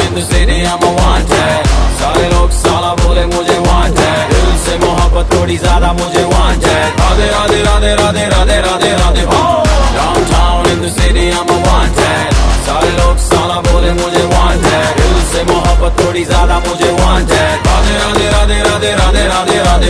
in the city, I'm a wanted. सारे लोग साला बोले मुझे wanted. दिल से मोहब्बत थोड़ी ज्यादा मुझे wanted. Radhe Radhe Radhe Radhe Radhe Radhe Radhe Downtown in the city, I'm a wanted. सारे लोग साला बोले मुझे wanted. दिल से मोहब्बत थोड़ी ज्यादा मुझे wanted. राधे राधे राधे राधे राधे राधे राधे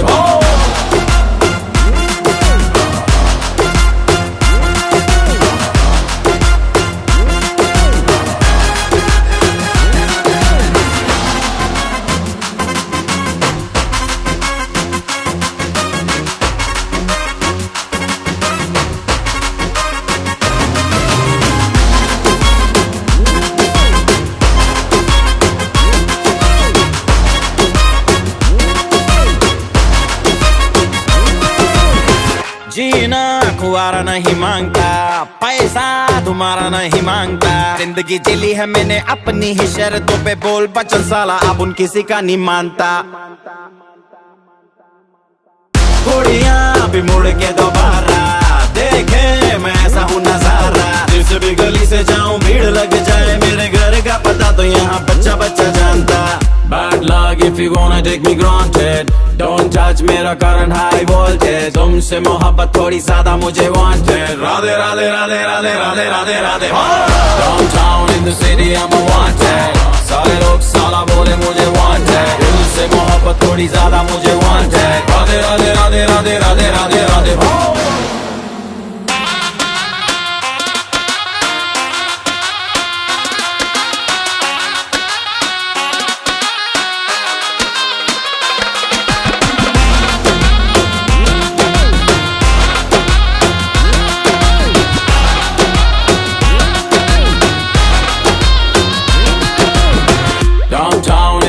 जीना खुआरा नहीं मांगता, पैसा तुम्हारा नहीं मांगता। जिंदगी जिली है मैंने अपनी ही शर्तों पे, बोल बचन साला अब उन किसी का नहीं मानता। कुड़ियां भी मुड़ के दोबारा देखे मैं ऐसा हूँ नजारा। जिस भी गली से जाऊं भीड़ लग जाए, मेरे घर का पता तो यहाँ बच्चा बच्चा जानता। Bad luck if you wanna take me granted. Don't touch मेरा current high voltage. तुमसे मोहब्बत थोड़ी ज्यादा मुझे wanted. Radhe Radhe Radhe Radhe Radhe Radhe Radhe Downtown in the city I'm a wanted. सारे लोग साला बोले मुझे wanted. दिल से मोहब्बत थोड़ी ज्यादा मुझे wanted. Radhe Radhe Radhe Radhe Radhe Radhe Radhe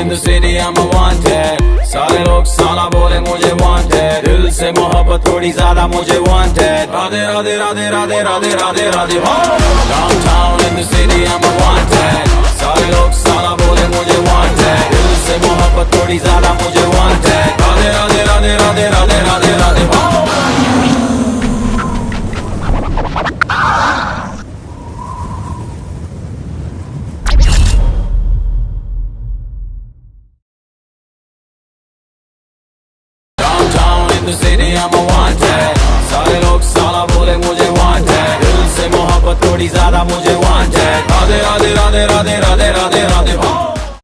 in the city I'm a wanted. सारे लोग साला बोले मुझे wanted. दिल से मोहब्बत थोड़ी ज्यादा मुझे wanted. Radhe Radhe Radhe Radhe Radhe Radhe Radhe Downtown in the city I'm a wanted. सारे लोग साला बोले मुझे wanted. दिल से मोहब्बत थोड़ी ज्यादा मुझे wanted. Radhe Radhe Radhe Radhe Radhe Radhe Radhe in the city I'm a wanted. सारे लोग साला बोले मुझे wanted. दिल से मोहब्बत थोड़ी ज्यादा मुझे wanted.